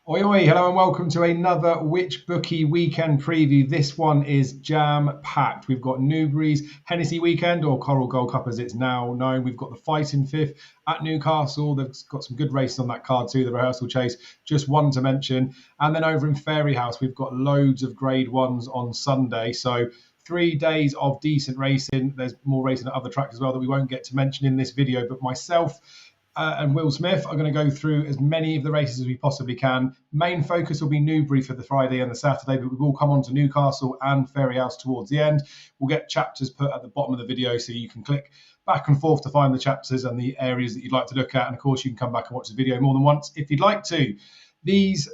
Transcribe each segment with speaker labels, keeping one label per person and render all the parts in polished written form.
Speaker 1: Oi, oi, hello and welcome to another Which Bookie weekend preview. This one is jam-packed. We've got Newbury's Hennessy weekend, or Coral Gold Cup as it's now known. We've got the Fighting Fifth at Newcastle. They've got some good races on that card too, the rehearsal chase, just one to mention. And then over in Fairyhouse, we've got loads of grade ones on Sunday. So 3 days of decent racing. There's more racing at other tracks as well that we won't get to mention in this video, but myself and Will Smith are going to go through as many of the races as we possibly can. Main focus will be Newbury for the Friday and the Saturday, but we will come on to Newcastle and Fairyhouse towards the end. We'll get chapters put at the bottom of the video so you can click back and forth to find the chapters and the areas that you'd like to look at. And of course, you can come back and watch the video more than once if you'd like to. These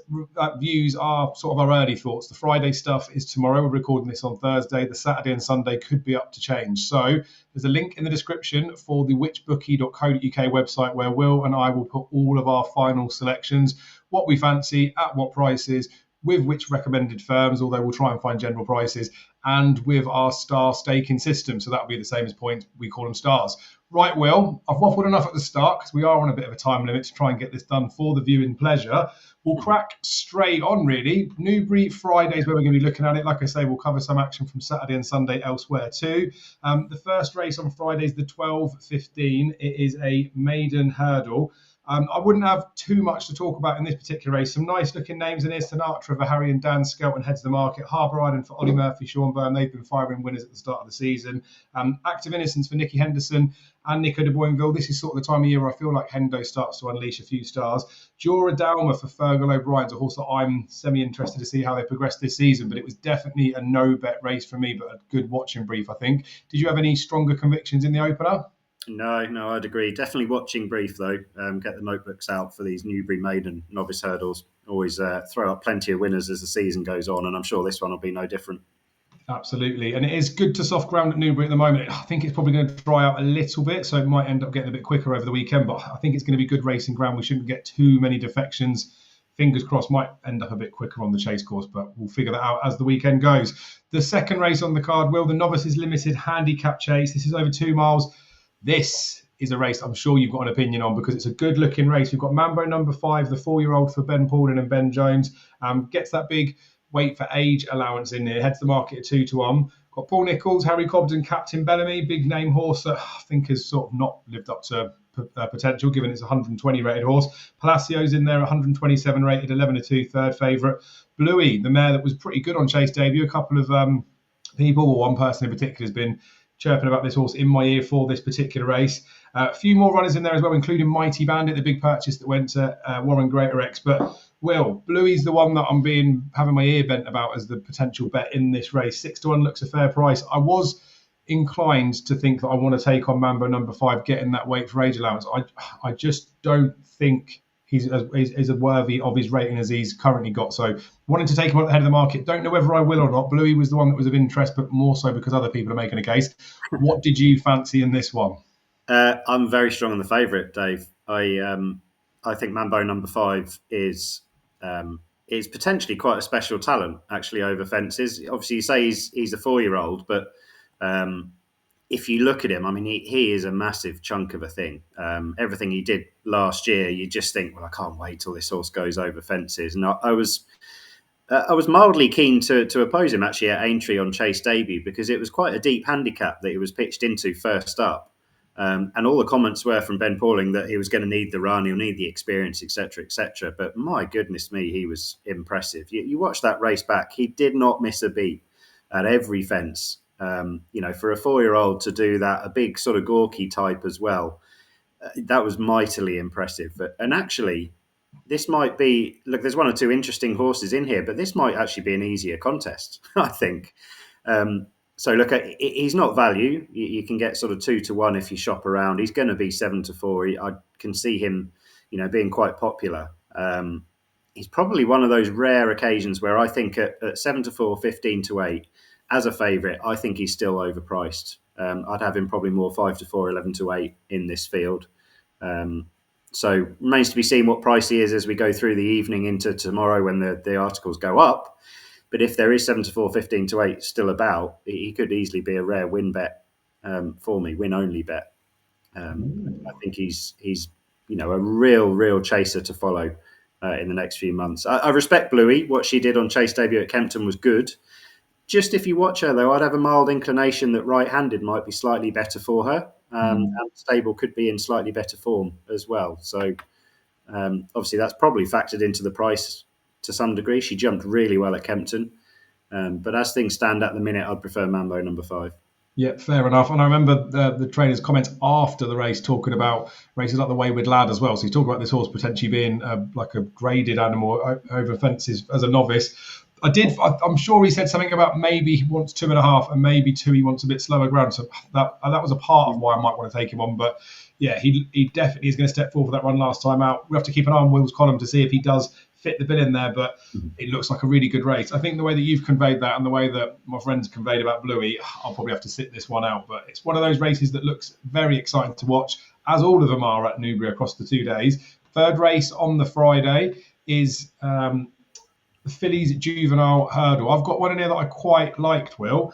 Speaker 1: views are sort of our early thoughts. The Friday stuff is tomorrow. We're recording this on Thursday. The Saturday and Sunday could be up to change. So there's a link in the description for the whichbookie.co.uk website where Will and I will put all of our final selections, what we fancy, at what prices, with which recommended firms, although we'll try and find general prices, and with our star staking system. So that'll be the same as points. We call them stars. Right, Will, I've waffled enough at the start because we are on a bit of a time limit to try and get this done for the viewing pleasure. We'll crack straight on, really. Newbury Fridays, where we're going to be looking at it. Like I say, we'll cover some action from Saturday and Sunday elsewhere too. The first race on Friday is the 12:15. It is a maiden hurdle. I wouldn't have too much to talk about in this particular race. Some nice looking names in here. Sinatra for Harry and Dan Skelton heads the market. Harbour Island for Ollie Murphy, Sean Byrne. They've been firing winners at the start of the season. Active Innocence for Nicky Henderson and Nico de Boinville. This is sort of the time of year where I feel like Hendo starts to unleash a few stars. Jura Dalma for Fergal O'Brien's a horse that I'm semi-interested to see how they progress this season, but it was definitely a no-bet race for me, but a good watching brief, I think. Did you have any stronger convictions in the opener?
Speaker 2: No, I'd agree. Definitely watching brief, though. Get the notebooks out for these Newbury maiden novice hurdles. Always throw up plenty of winners as the season goes on, and I'm sure this one will be no different.
Speaker 1: Absolutely. And it is good to soft ground at Newbury at the moment. I think it's probably going to dry out a little bit, so it might end up getting a bit quicker over the weekend, but I think it's going to be good racing ground. We shouldn't get too many defections. Fingers crossed, might end up a bit quicker on the chase course, but we'll figure that out as the weekend goes. The second race on the card, Will, the Novices Limited Handicap Chase. This is over 2 miles. This is a race I'm sure you've got an opinion on because it's a good looking race. We've got Mambo number 5, the 4-year-old for Ben Paulding and Ben Jones. Gets that big weight for age allowance in here, heads the market at 2-1. Got Paul Nicholls, Harry Cobden, Captain Bellamy, big name horse that I think has sort of not lived up to potential given it's a 120 rated horse. Palacio's in there, 127 rated, 11-2, third favourite. Bluey, the mare that was pretty good on chase debut. A couple of people, or one person in particular, has been chirping about this horse in my ear for this particular race. A few more runners in there as well, including Mighty Bandit, the big purchase that went to Warren Greatorex. But Will, Bluey's the one that I'm having my ear bent about as the potential bet in this race. 6-1 looks a fair price. I was inclined to think that I want to take on Mambo number 5, getting that weight for age allowance. I just don't think he's as worthy of his rating as he's currently got. So wanting to take him at the head of the market. Don't know whether I will or not. Bluey was the one that was of interest, but more so because other people are making a case. What did you fancy in this one?
Speaker 2: I'm very strong on the favourite, Dave. I think Mambo number 5 is potentially quite a special talent, actually, over fences. Obviously, you say he's a 4-year-old, but if you look at him, I mean, he is a massive chunk of a thing. Everything he did last year, you just think, well, I can't wait till this horse goes over fences. And I was mildly keen to oppose him actually at Aintree on chase debut because it was quite a deep handicap that he was pitched into first up. And all the comments were from Ben Pauling that he was going to need the run, he'll need the experience, etc., etc. But my goodness me, he was impressive. You watch that race back, he did not miss a beat at every fence. For a 4-year-old to do that, a big sort of gawky type as well, that was mightily impressive. And actually, this might be, look, there's 1 or 2 interesting horses in here, but this might actually be an easier contest, I think. So look, he's not value. You can get sort of 2-1 if you shop around. He's going to be 7-4. I can see him, being quite popular. He's probably one of those rare occasions where I think at 7-4, 15-8, as a favourite, I think he's still overpriced. I'd have him probably more 5-4, 11-8 in this field. So remains to be seen what price he is as we go through the evening into tomorrow when the articles go up. But if there is 7-4, 15-8 still about, he could easily be a rare win bet for me, win only bet. I think he's a real chaser to follow. in the next few months. I respect Bluey. What she did on Chase debut at Kempton was good. Just if you watch her, though, I'd have a mild inclination that right-handed might be slightly better for her. And Stable could be in slightly better form as well. So obviously that's probably factored into the price to some degree. She jumped really well at Kempton. But as things stand at the minute, I'd prefer Mambo number 5.
Speaker 1: Yeah, fair enough. And I remember the trainer's comments after the race talking about races like the Wayward Lad as well. So he's talking about this horse potentially being like a graded animal over fences as a novice. I'm sure he said something about maybe he wants 2.5 and maybe 2 he wants a bit slower ground. So that was a part of why I might want to take him on. But yeah, he definitely is going to step forward for that run last time out. We have to keep an eye on Will's column to see if he does fit the bill in there, but it looks like a really good race. I think the way that you've conveyed that and the way that my friends conveyed about Bluey, I'll probably have to sit this one out. But it's one of those races that looks very exciting to watch, as all of them are at Newbury across the 2 days. Third race on the Friday is the Fillies Juvenile Hurdle. I've got one in here that I quite liked, Will.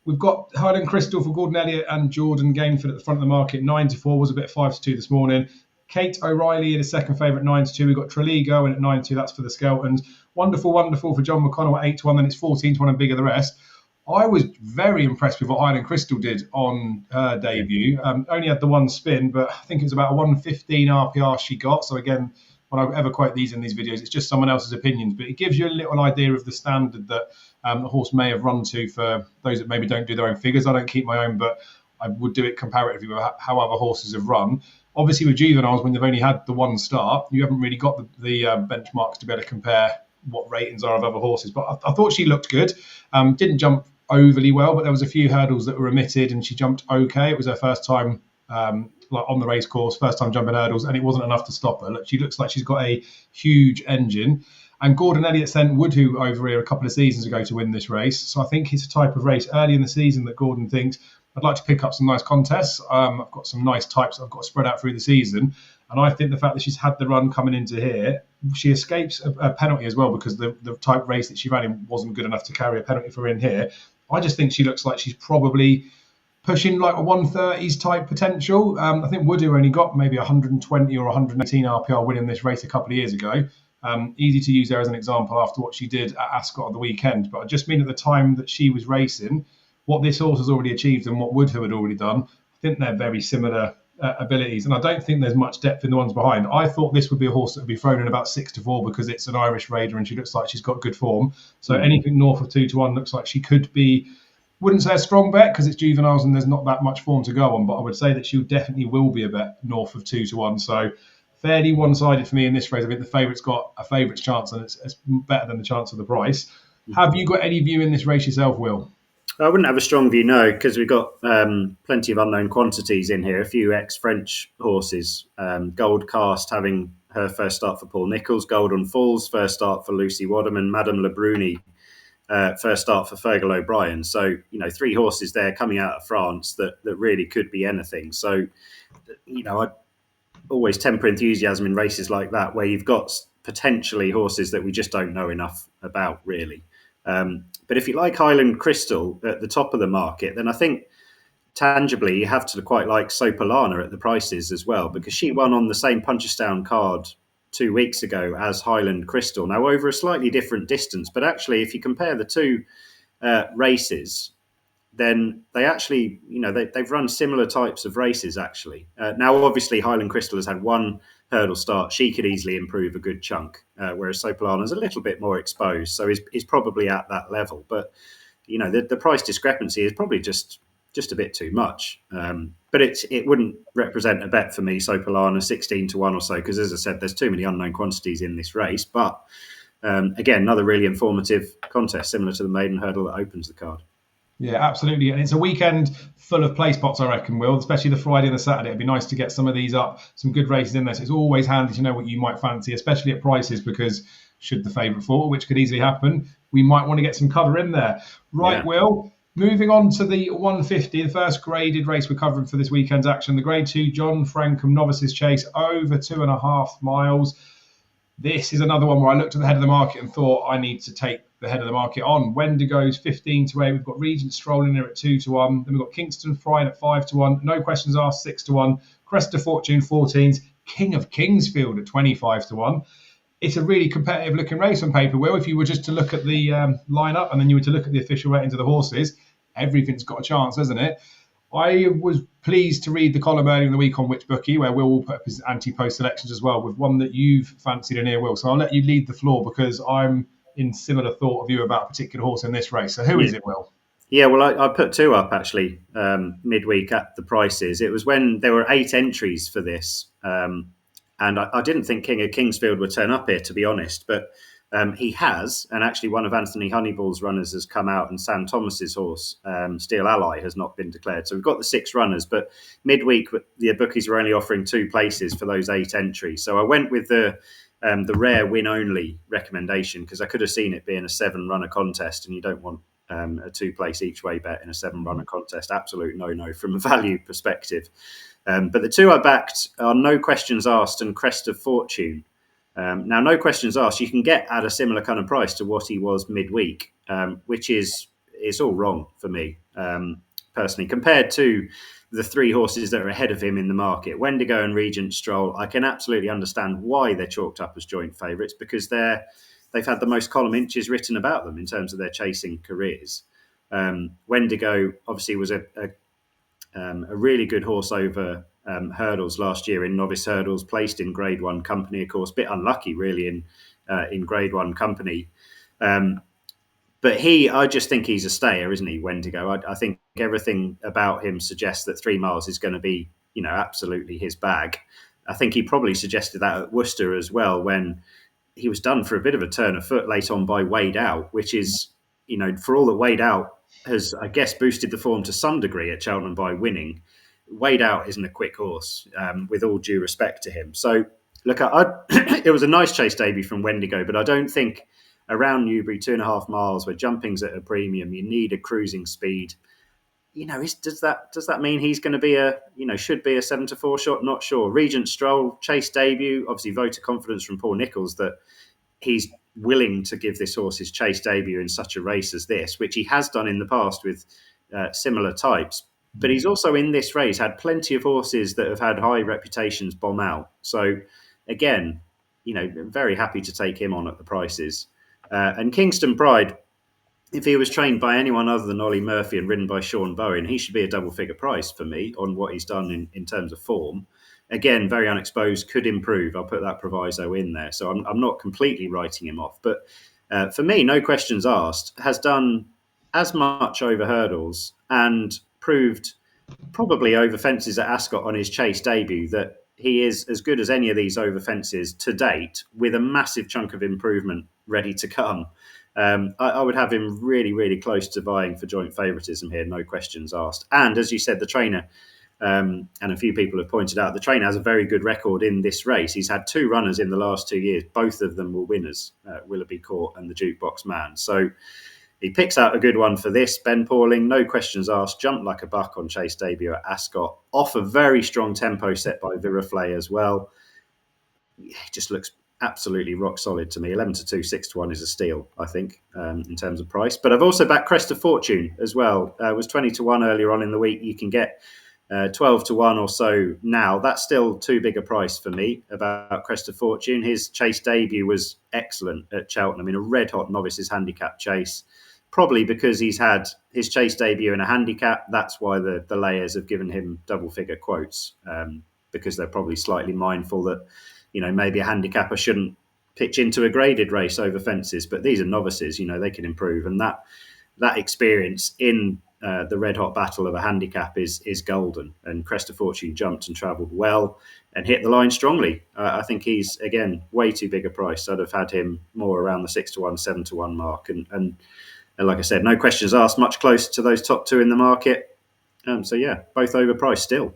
Speaker 1: We've got Highland Crystal for Gordon Elliott and Jordan Gainford at the front of the market. 9-4 was a bit 5-2 this morning. Kate O'Reilly in a second favourite, 9-2. We've got Tralee going at 9-2. That's for the Skeltons. Wonderful for John McConnell at 8-1. Then it's 14-1 and bigger the rest. I was very impressed with what Highland Crystal did on her debut. Only had the one spin, but I think it was about a 115 RPR she got. So again, when I ever quote these in these videos, it's just someone else's opinions. But it gives you a little idea of the standard that the horse may have run to for those that maybe don't do their own figures. I don't keep my own, but I would do it comparatively with how other horses have run. Obviously, with juveniles, when they've only had the one start, you haven't really got the benchmarks to be able to compare what ratings are of other horses. But I thought she looked good. Didn't jump overly well, but there was a few hurdles that were omitted, and she jumped okay. It was her first time on the race course, first time jumping hurdles, and it wasn't enough to stop her. She looks like she's got a huge engine. And Gordon Elliott sent Woodhoo over here a couple of seasons ago to win this race. So I think it's a type of race early in the season that Gordon thinks, I'd like to pick up some nice contests. I've got some nice types I've got spread out through the season. And I think the fact that she's had the run coming into here, she escapes a penalty as well because the type race that she ran in wasn't good enough to carry a penalty for in here. I just think she looks like she's probably pushing like a 130s type potential. I think Woodhoo only got maybe 120 or 118 RPR winning this race a couple of years ago. Easy to use there as an example after what she did at Ascot at the weekend. But I just mean at the time that she was racing, what this horse has already achieved and what Woodhoo had already done, I think they're very similar abilities. And I don't think there's much depth in the ones behind. I thought this would be a horse that would be thrown in about 6-4 because it's an Irish Raider and she looks like she's got good form. So anything north of 2-1 looks like she could be, wouldn't say a strong bet because it's juveniles and there's not that much form to go on, but I would say that she definitely will be a bet north of 2-1. So fairly one-sided for me in this race. I think the favourite's got a favourite's chance and it's better than the chance of the price. Have you got any view in this race yourself, Will?
Speaker 2: I wouldn't have a strong view, no, because we've got plenty of unknown quantities in here. A few ex-French horses. Gold Cast having her first start for Paul Nicholls. Golden Falls, first start for Lucy Wadham. And Madame Le Bruni, first start for Fergal O'Brien. So, 3 horses there coming out of France that really could be anything. So, I'd always temper enthusiasm in races like that where you've got potentially horses that we just don't know enough about, really. But if you like Highland Crystal at the top of the market, then I think tangibly you have to quite like Sopolana at the prices as well, because she won on the same Punchestown card 2 weeks ago as Highland Crystal. Now, over a slightly different distance, but actually, if you compare the two races, then they actually, they've run similar types of races, actually. Now, obviously, Highland Crystal has had one hurdle start. She could easily improve a good chunk, whereas Sopolana is a little bit more exposed, so is probably at that level. But, the price discrepancy is probably just a bit too much. But it wouldn't represent a bet for me, Sopolana, 16-1 or so, because, as I said, there's too many unknown quantities in this race. But, again, another really informative contest, similar to the maiden hurdle that opens the card.
Speaker 1: Yeah, absolutely. And it's a weekend full of play spots, I reckon, Will, especially the Friday and the Saturday. It'd be nice to get some of these up, some good races in there. So it's always handy to know what you might fancy, especially at prices, because should the favourite fall, which could easily happen, we might want to get some cover in there. Right, yeah. Will, moving on to the 150, the first graded race we're covering for this weekend's action. The Grade 2 John Frankham Novices Chase over 2.5 miles. This is another one where I looked at the head of the market and thought I need to take the head of the market on. Wendigo's 15-8. We've got Regent Stroll in there at 2-1. Then we've got Kingston Fried at 5-1. No questions asked, 6-1. Crest of Fortune 14s. King of Kingsfield at 25-1. it's a really competitive looking race on paper. Well, if you were just to look at the lineup and then you were to look at the official ratings of the horses, everything's got a chance, hasn't it? I was pleased to read the column earlier in the week on Which Bookie, where Will will put up his anti-post selections as well, with one that you've fancied in here, Will. So I'll let you lead the floor because I'm in similar thought of you about a particular horse in this race. So who is it, Will?
Speaker 2: Yeah, well, I put two up actually midweek at the prices. It was when there were 8 entries for this, and I didn't think King of Kingsfield would turn up here, to be honest, but he has, and actually one of Anthony Honeyball's runners has come out, and Sam Thomas's horse, Steel Ally, has not been declared. So we've got the 6 runners, but midweek the bookies were only offering 2 places for those 8 entries. So I went with the rare win only recommendation because I could have seen it being a 7-runner contest, and you don't want a 2-place each way bet in a 7-runner contest. Absolute no from a value perspective. But the 2 I backed are No Questions Asked and Crest of Fortune. Now, No Questions Asked, you can get at a similar kind of price to what he was midweek, which is all wrong for me, personally, compared to the 3 horses that are ahead of him in the market. Wendigo and Regent Stroll, I can absolutely understand why they're chalked up as joint favourites, because they've had the most column inches written about them in terms of their chasing careers. Wendigo obviously was a really good horse over hurdles last year in novice hurdles, placed in Grade 1 company, of course, a bit unlucky really in Grade 1 company. But I just think he's a stayer, isn't he, Wendigo? I think everything about him suggests that 3 miles is going to be, absolutely his bag. I think he probably suggested that at Worcester as well, when he was done for a bit of a turn of foot late on by Wade Out, which is, for all that Wade Out has, I guess, boosted the form to some degree at Cheltenham by winning. Wade Out isn't a quick horse, with all due respect to him. So, look, it was a nice chase debut from Wendigo, but I don't think around Newbury, 2.5 miles, where jumping's at a premium, you need a cruising speed. Does that mean he's going to be should be a 7-4 shot? Not sure. Regent Stroll, chase debut, obviously vote of confidence from Paul Nicholls that he's willing to give this horse his chase debut in such a race as this, which he has done in the past with similar types. But he's also in this race had plenty of horses that have had high reputations bomb out. So again, very happy to take him on at the prices. And Kingston Pride, if he was trained by anyone other than Ollie Murphy and ridden by Sean Bowen, he should be a double-figure price for me on what he's done in terms of form. Again, very unexposed, could improve. I'll put that proviso in there. So I'm not completely writing him off. But for me, No Questions Asked has done as much over hurdles and proved probably over fences at Ascot on his chase debut that he is as good as any of these over fences to date, with a massive chunk of improvement ready to come. I would have him really, really close to vying for joint favouritism here, No Questions Asked. And as you said, the trainer, and a few people have pointed out, the trainer has a very good record in this race. He's had 2 runners in the last 2 years. Both of them were winners, Willoughby Court and the Jukebox Man. So he picks out a good one for this. Ben Pauling, No Questions Asked, jumped like a buck on chase debut at Ascot, off a very strong tempo set by Viraflay as well. It just looks absolutely rock solid to me. 11-2, 6-1 is a steal, I think, in terms of price. But I've also backed Crest of Fortune as well. It was 20-1 earlier on in the week. You can get 12-1 or so now. That's still too big a price for me about Crest of Fortune. His chase debut was excellent at Cheltenham in a red-hot novices handicap chase. Probably because he's had his chase debut in a handicap. That's why the layers have given him double-figure quotes, because they're probably slightly mindful that maybe a handicapper shouldn't pitch into a graded race over fences, but these are novices, they can improve. And that experience in the red hot battle of a handicap is golden. And Crest of Fortune jumped and travelled well and hit the line strongly. I think he's, again, way too big a price. I'd have had him more around the 6-1, 7-1 mark. And like I said, No Questions Asked, much closer to those top 2 in the market. So yeah, both overpriced still.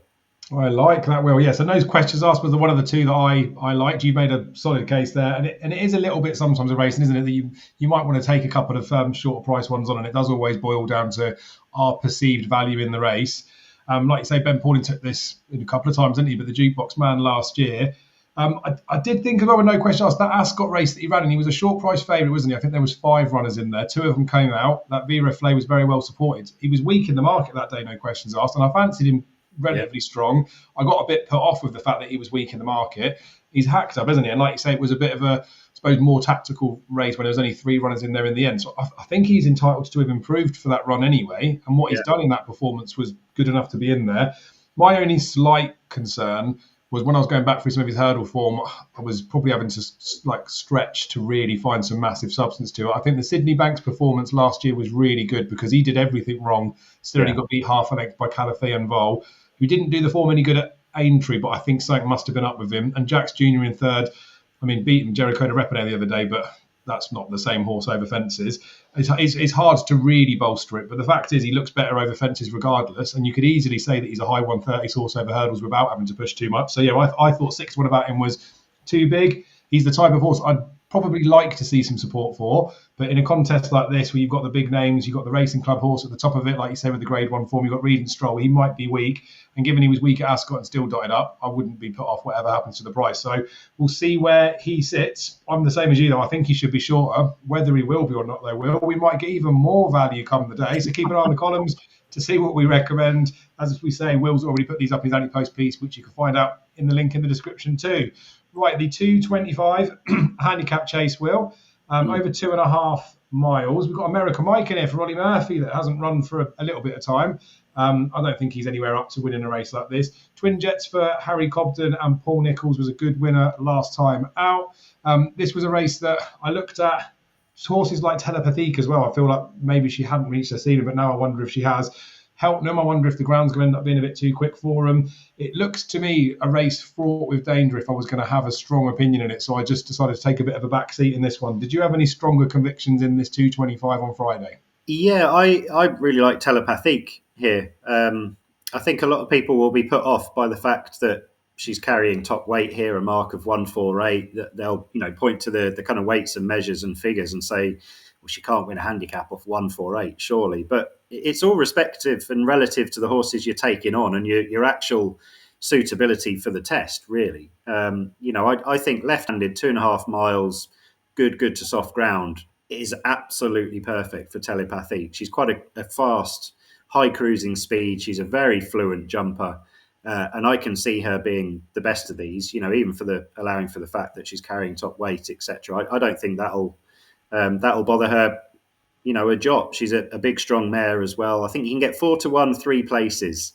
Speaker 1: I like that, Will. Yes, and those Questions Asked was one of the 2 that I liked. You made a solid case there, and it is a little bit sometimes a racing, isn't it? That you might want to take a couple of shorter price ones on, and it does always boil down to our perceived value in the race. Like you say, Ben Pauling took this in a couple of times, didn't he? But the Jukebox Man last year. I did think as well with No Questions Asked, that Ascot race that he ran, and he was a short price favourite, wasn't he? I think there was 5 runners in there. 2 of them came out. That Viraflay was very well supported. He was weak in the market that day, No Questions Asked, and I fancied him relatively strong. I got a bit put off with the fact that he was weak in the market. He's hacked up, isn't he? And like you say, it was a bit of a suppose, more tactical race when there was only 3 runners in there in the end. So I think he's entitled to have improved for that run anyway. And what he's done in that performance was good enough to be in there. My only slight concern was when I was going back through some of his hurdle form, I was probably having to stretch to really find some massive substance to it. I think the Sydney Banks performance last year was really good because he did everything wrong. Still only got beat half a length by Calafé and Vol, who didn't do the form any good at Aintree, but I think something must have been up with him. And Jax Jr. in third. I mean, beating Jericho de Repene the other day, but that's not the same horse over fences. It's hard to really bolster it, but the fact is he looks better over fences regardless, and you could easily say that he's a high 130s horse over hurdles without having to push too much. So, yeah, I thought 6-1 about him was too big. He's the type of horse I'd probably like to see some support for, but in a contest like this where you've got the big names, you've got the Racing Club horse at the top of it, like you say with the Grade 1 form, you've got Reed and Stroll, he might be weak, and given he was weak at Ascot and still dotted up, I wouldn't be put off whatever happens to the price. So we'll see where he sits. I'm the same as you though, I think he should be shorter. Whether he will be or not, we might get even more value come the day, so keep an eye on the columns to see what we recommend. As we say, Will's already put these up in his anti-post piece, which you can find out in the link in the description too. Right, the 2:25 handicap chase, Will, over 2.5 miles. We've got American Mike in here for Ollie Murphy that hasn't run for a little bit of time. I don't think he's anywhere up to winning a race like this. Twin Jets for Harry Cobden and Paul Nicholls was a good winner last time out. This was a race that I looked at. Horses like Telepathique as well. I feel like maybe she hadn't reached her ceiling, but now I wonder if she has. Helpnam, I wonder if the ground's going to end up being a bit too quick for him. It looks to me a race fraught with danger if I was going to have a strong opinion in it. So I just decided to take a bit of a back seat in this one. Did you have any stronger convictions in this 2:25 on Friday?
Speaker 2: Yeah, I really like Telepathique here. I think a lot of people will be put off by the fact that she's carrying top weight here, a mark of 148. That they'll point to the kind of weights and measures and figures and say, well, she can't win a handicap off 148, surely. But it's all respective and relative to the horses you're taking on and your actual suitability for the test, really. I think left-handed 2.5 miles, good to soft ground is absolutely perfect for Telepathique. She's quite a fast, high cruising speed. She's a very fluent jumper. And I can see her being the best of these, even allowing for the fact that she's carrying top weight, etc. I don't think that'll bother her, a jot. She's a big, strong mare as well. I think you can get 4-1, 3 places,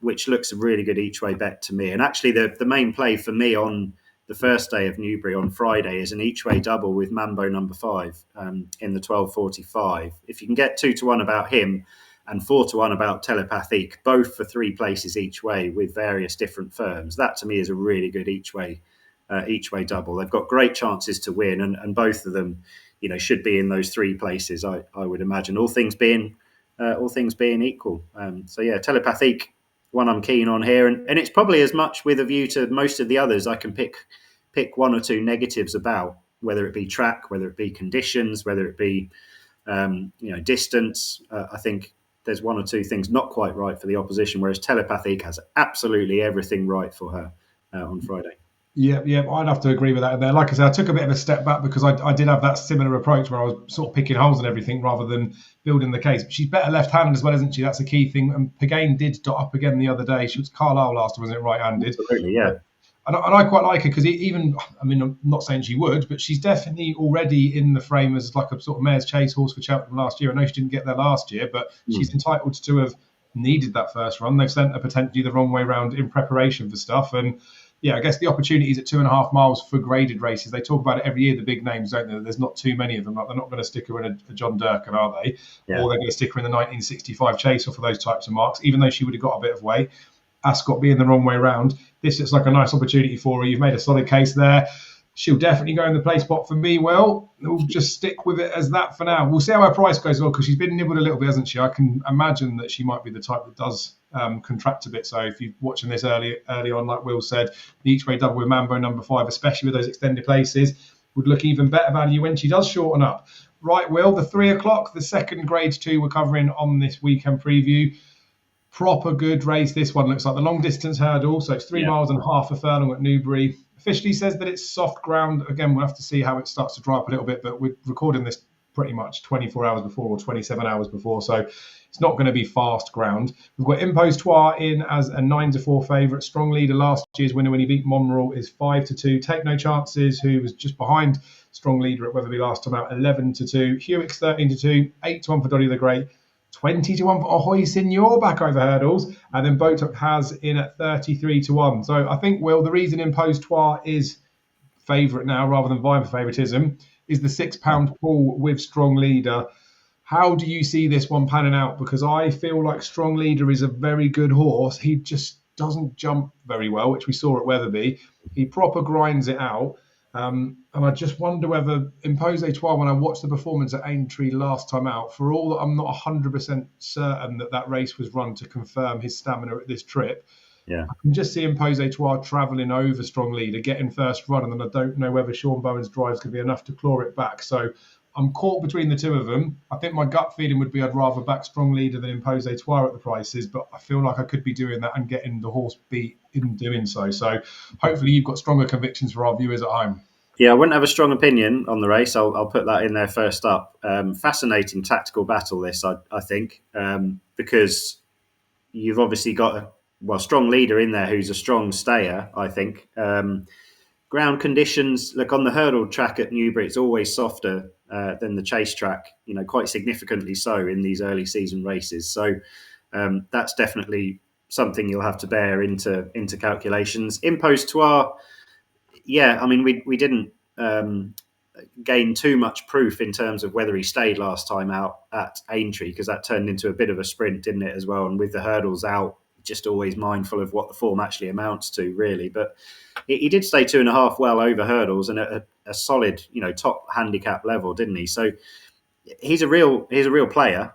Speaker 2: which looks a really good each way bet to me. And actually, the main play for me on the first day of Newbury on Friday is an each way double with Mambo number 5 in the 12:45. If you can get 2-1 about him and 4-1 about Telepathique, both for 3 places each way with various different firms, that to me is a really good each way double. They've got great chances to win, and both of them, should be in those 3 places. I would imagine, all things being equal. So yeah, Telepathique, one I'm keen on here, and it's probably as much with a view to most of the others. I can pick 1 or 2 negatives about, whether it be track, whether it be conditions, whether it be distance. I think there's 1 or 2 things not quite right for the opposition, whereas Telepathique has absolutely everything right for her on Friday.
Speaker 1: Yeah, I'd have to agree with that. And there, like I said, I took a bit of a step back because I did have that similar approach where I was sort of picking holes and everything rather than building the case. But she's better left-handed as well, isn't she? That's a key thing. And Pagain did dot up again the other day. She was Carlisle last time, wasn't it? Right-handed.
Speaker 2: Absolutely, yeah.
Speaker 1: And I quite like her because I'm not saying she would, but she's definitely already in the frame as like a sort of mare's chase horse for Cheltenham last year. I know she didn't get there last year, but she's entitled to have needed that first run. They've sent her potentially the wrong way round in preparation for stuff. And yeah, I guess the opportunities at 2.5 miles for graded races, they talk about it every year, the big names, don't they? There's not too many of them. Like, they're not going to stick her in a John Durkan, are they? Yeah. Or they're going to stick her in the 1965 chase or for those types of marks, even though she would have got a bit of weight. Ascot being the wrong way round. This is like a nice opportunity for her. You've made a solid case there. She'll definitely go in the play spot for me. Well, we'll just stick with it as that for now. We'll see how her price goes, well, because she's been nibbled a little bit, hasn't she? I can imagine that she might be the type that does contract a bit. So if you're watching this early on, like Will said, the each way double with Mambo number 5, especially with those extended places, would look even better value when she does shorten up. Right, Will, the 3 o'clock, the second grade 2 we're covering on this weekend preview. Proper good race. This one looks like the long distance hurdle. So it's 3 miles and half a furlong at Newbury. Officially says that it's soft ground. Again, we'll have to see how it starts to dry up a little bit, but we're recording this pretty much 24 hours before or 27 hours before. So it's not going to be fast ground. We've got Impostoir in as a 9-4 favourite. Strong leader last year's winner when he beat Monreal is 5-2. Take No Chances, who was just behind strong leader at Wetherby last time out, 11-2. Hewick's 13-2, 8-1 for Doddy the Great. 20-1 for Ahoy Signor back over hurdles, and then Botox has in at 33-1. So I think, Will, the reason Impostoir is favourite now rather than vying for favouritism is the £6 pool with strong leader. How do you see this one panning out? Because I feel like strong leader is a very good horse. He just doesn't jump very well, which we saw at Wetherby. He proper grinds it out. And I just wonder whether Impostoir, when I watched the performance at Aintree last time out, for all that I'm not 100% certain that race was run to confirm his stamina at this trip,
Speaker 2: Yeah.
Speaker 1: I can just see Impostoir travelling over strong leader, getting first run, and then I don't know whether Sean Bowen's drive's going to be enough to claw it back. So I'm caught between the two of them. I think my gut feeling would be I'd rather back strong leader than Impostoir at the prices, but I feel like I could be doing that and getting the horse beat in doing so. So hopefully you've got stronger convictions for our viewers at home.
Speaker 2: Yeah, I wouldn't have a strong opinion on the race. I'll put that in there first up. Fascinating tactical battle, this, I think, because you've obviously got a strong leader in there who's a strong stayer, I think. Ground conditions, look, on the hurdle track at Newbury, it's always softer than the chase track, quite significantly so in these early season races. So that's definitely something you'll have to bear into calculations. Impostoir, yeah, I mean, we didn't gain too much proof in terms of whether he stayed last time out at Aintree, because that turned into a bit of a sprint, didn't it, as well? And with the hurdles out, just always mindful of what the form actually amounts to, really. But he did stay 2.5 well over hurdles and at a solid, top handicap level, didn't he? So he's a real player.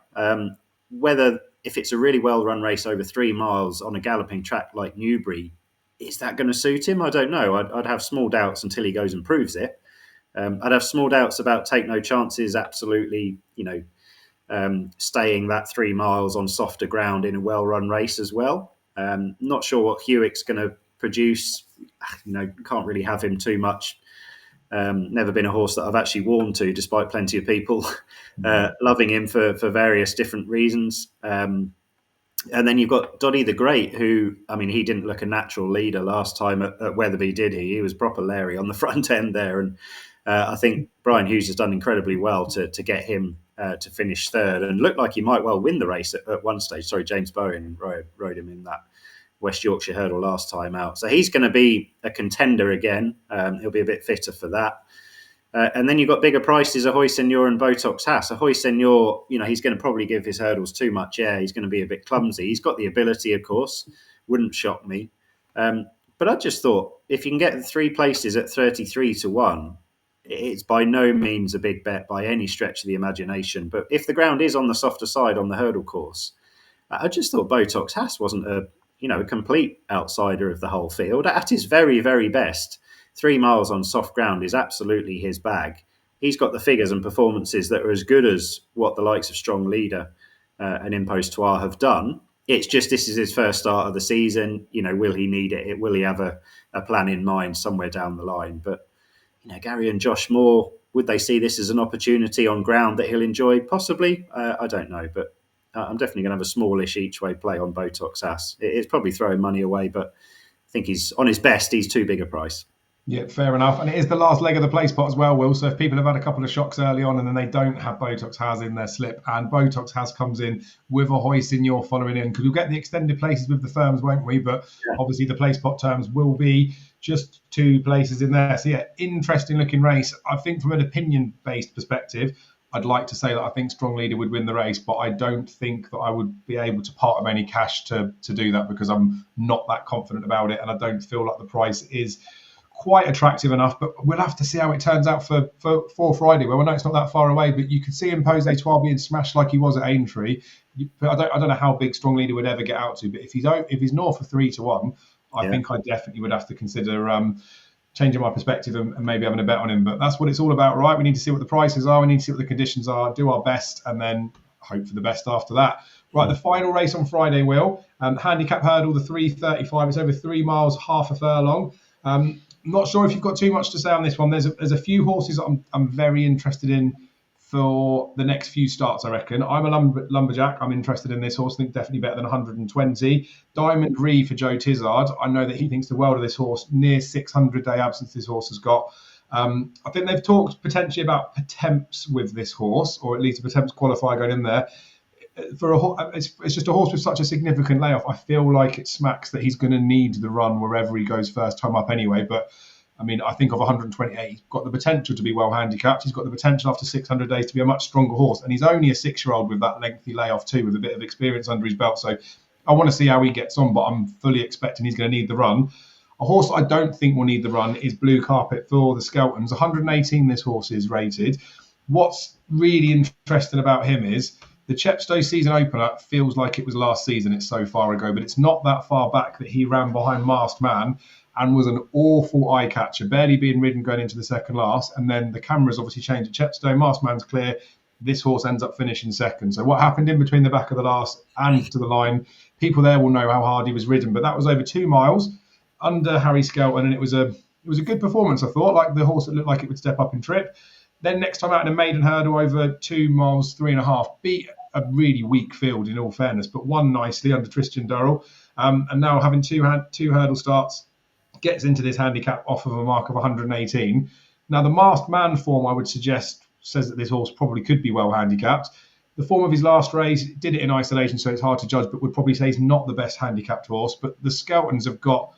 Speaker 2: Whether if it's a really well run race over 3 miles on a galloping track like Newbury, is that going to suit him? I don't know. I'd have small doubts until he goes and proves it. I'd have small doubts about Take No Chances. Absolutely, staying that 3 miles on softer ground in a well-run race as well. Not sure what Hewick's going to produce. Can't really have him too much. Never been a horse that I've actually warmed to, despite plenty of people loving him for various different reasons. And then you've got Doddy the Great, who, I mean, he didn't look a natural leader last time at Wetherby, did he? He was proper Larry on the front end there. And I think Brian Hughes has done incredibly well to get him to finish third and looked like he might well win the race at one stage. Sorry, James Bowen rode him in that West Yorkshire hurdle last time out. So he's going to be a contender again. He'll be a bit fitter for that. And then you've got bigger prices, Ahoy Senor and Botox Haas. Ahoy Senor, he's going to probably give his hurdles too much air. He's going to be a bit clumsy. He's got the ability, of course. Wouldn't shock me. But I just thought, if you can get 3 places at 33-1, it's by no means a big bet by any stretch of the imagination. But if the ground is on the softer side on the hurdle course, I just thought Botox Haas wasn't a complete outsider of the whole field. At his very, very best, 3 miles on soft ground is absolutely his bag. He's got the figures and performances that are as good as what the likes of Strong Leader and Impostoir have done. It's just this is his first start of the season. Will he need it? Will he have a plan in mind somewhere down the line? But, Gary and Josh Moore, would they see this as an opportunity on ground that he'll enjoy? Possibly. I don't know. But I'm definitely going to have a smallish each way play on Botox Haas. It's probably throwing money away, but I think he's on his best. He's too big a price.
Speaker 1: Yeah, fair enough. And it is the last leg of the play spot as well, Will. So if people have had a couple of shocks early on and then they don't have Botox Haas in their slip, and Botox Haas comes in with Ahoy Signor following in, because we'll get the extended places with the firms, won't we? But obviously the play spot terms will be just 2 places in there. So yeah, interesting looking race. I think from an opinion-based perspective, I'd like to say that I think Strong Leader would win the race, but I don't think that I would be able to part of any cash to do that, because I'm not that confident about it, and I don't feel like the price is quite attractive enough. But we'll have to see how it turns out for Friday. Well, I know it's not that far away, but you could see Impostoir being smashed like he was at Aintree. I don't know how big Strong Leader would ever get out to, but if he's north of 3-1, I think I definitely would have to consider changing my perspective and maybe having a bet on him. But that's what it's all about, right? We need to see what the prices are. We need to see what the conditions are, do our best, and then hope for the best after that. Right, the final race on Friday, Will. Handicap hurdle, the 3:35. It's over 3 miles, half a furlong. I'm not sure if you've got too much to say on this one. There's a few horses I'm very interested in for the next few starts, I reckon. I'm a lumberjack. I'm interested in this horse. I think definitely better than 120. Diamond Re for Joe Tizard. I know that he thinks the world of this horse. Near 600-day absence this horse has got. I think they've talked potentially about attempts with this horse, or at least a attempts qualifier going in there. It's just a horse with such a significant layoff. I feel like it smacks that he's going to need the run wherever he goes first time up anyway. But I mean, I think of 128, he's got the potential to be well handicapped. He's got the potential after 600 days to be a much stronger horse. And he's only a 6-year-old with that lengthy layoff too, with a bit of experience under his belt. So I want to see how he gets on, but I'm fully expecting he's going to need the run. A horse I don't think will need the run is Blue Carpet for the Skeltons. 118 this horse is rated. What's really interesting about him is the Chepstow season opener feels like it was last season. It's so far ago, but it's not that far back that he ran behind Masked Man and was an awful eye catcher, barely being ridden going into the second last. And then the cameras obviously changed at Chepstow. Masked Man's clear. This horse ends up finishing second. So what happened in between the back of the last and to the line, people there will know how hard he was ridden. But that was over 2 miles under Harry Skelton, and it was a good performance, I thought. Like the horse that looked like it would step up in trip. Then next time out in a maiden hurdle over 2 miles, 3.5, beat a really weak field in all fairness, but won nicely under Tristan Durrell. And now having two hurdle starts, gets into this handicap off of a mark of 118. Now the Masked Man form, I would suggest, says that this horse probably could be well handicapped. The form of his last race, did it in isolation, so it's hard to judge, but would probably say he's not the best handicapped horse. But the Skeltons have got,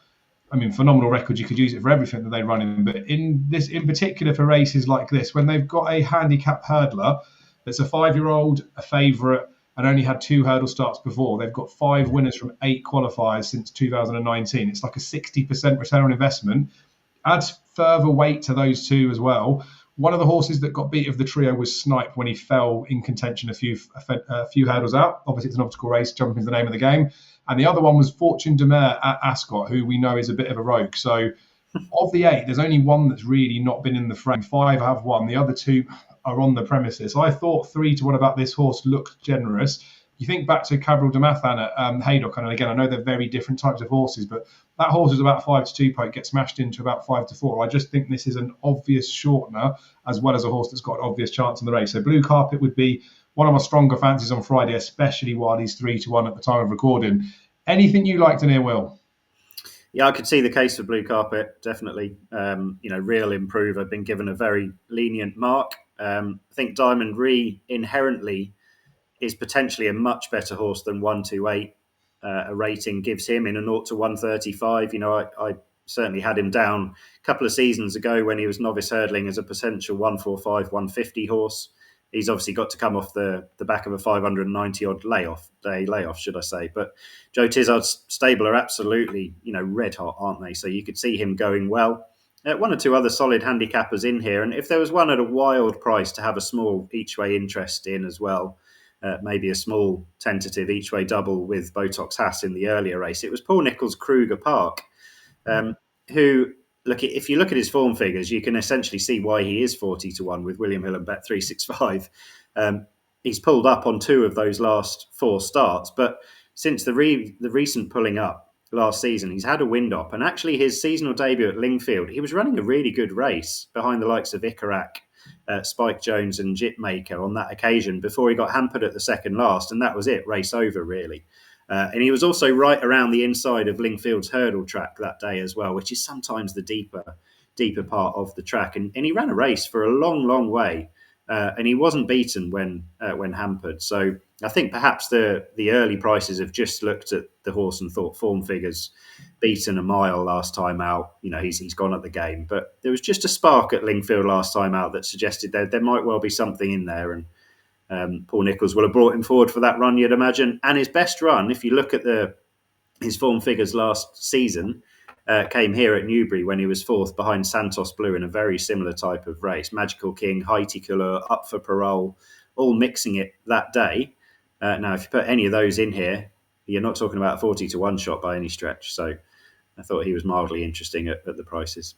Speaker 1: I mean, phenomenal records. You could use it for everything that they run in. But in particular for races like this, when they've got a handicap hurdler that's a 5-year-old, a favourite, and only had 2 hurdle starts before, they've got 5 winners from 8 qualifiers since 2019. It's like a 60% return on investment. Adds further weight to those 2 as well. One of the horses that got beat of the trio was Snipe when he fell in contention a few hurdles out. Obviously, it's an obstacle race. Jumping's the name of the game. And the other one was Fortune de Mer at Ascot, who we know is a bit of a rogue. So of the 8, there's only one that's really not been in the frame. 5 have won. The other 2 are on the premises. I thought 3-1 about this horse looked generous. You think back to Cabral de Mathan at Haydock, and again, I know they're very different types of horses, but that horse is about 5-2 poke, gets smashed into about 5-4. I just think this is an obvious shortener, as well as a horse that's got an obvious chance in the race. So Blue Carpet would be one of my stronger fancies on Friday, especially while he's 3-1 at the time of recording. Anything you liked in here, Will?
Speaker 2: Yeah, I could see the case for Blue Carpet, definitely. Real improver, been given a very lenient mark. I think Diamond Re inherently is potentially a much better horse than 128. A rating gives him in a 0 to 135. I certainly had him down a couple of seasons ago when he was novice hurdling as a potential 145, 150 horse. He's obviously got to come off the back of a 590 odd layoff, should I say. But Joe Tizard's stable are absolutely, red hot, aren't they? So you could see him going well. 1 or 2 other solid handicappers in here. And if there was one at a wild price to have a small each way interest in as well, maybe a small tentative each way double with Botox Haas in the earlier race, it was Paul Nicholls Kruger Park, who, if you look at his form figures, you can essentially see why he is 40-1 with William Hill and Bet365. He's pulled up on 2 of those last 4 starts, but since the recent pulling up last season, he's had a wind up, and actually his seasonal debut at Lingfield, he was running a really good race behind the likes of Ikarak, Spike Jones and Jitmaker on that occasion before he got hampered at the second last, and that was it, race over really. And he was also right around the inside of Lingfield's hurdle track that day as well, which is sometimes the deeper part of the track. And he ran a race for a long, long way, and he wasn't beaten when hampered. So I think perhaps the early prices have just looked at the horse and thought form figures, beaten a mile last time out, he's gone at the game. But there was just a spark at Lingfield last time out that suggested there might well be something in there. And Paul Nicholls will have brought him forward for that run, you'd imagine. And his best run, if you look at his form figures last season, came here at Newbury when he was 4th behind Santos Blue in a very similar type of race. Magical King, Haiti Couleur, Up for Parole, all mixing it that day. Now, if you put any of those in here, you're not talking about a 40-1 shot by any stretch. So I thought he was mildly interesting at the prices.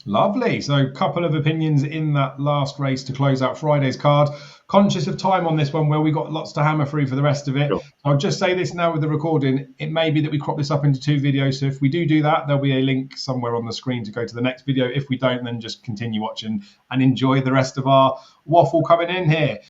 Speaker 1: Lovely. So, a couple of opinions in that last race to close out Friday's card. Conscious of time on this one, where we got lots to hammer through for the rest of it.
Speaker 2: Sure.
Speaker 1: I'll just say this now with the recording. It may be that we crop this up into 2 videos. So if we do that, there'll be a link somewhere on the screen to go to the next video. If we don't, then just continue watching and enjoy the rest of our waffle coming in here.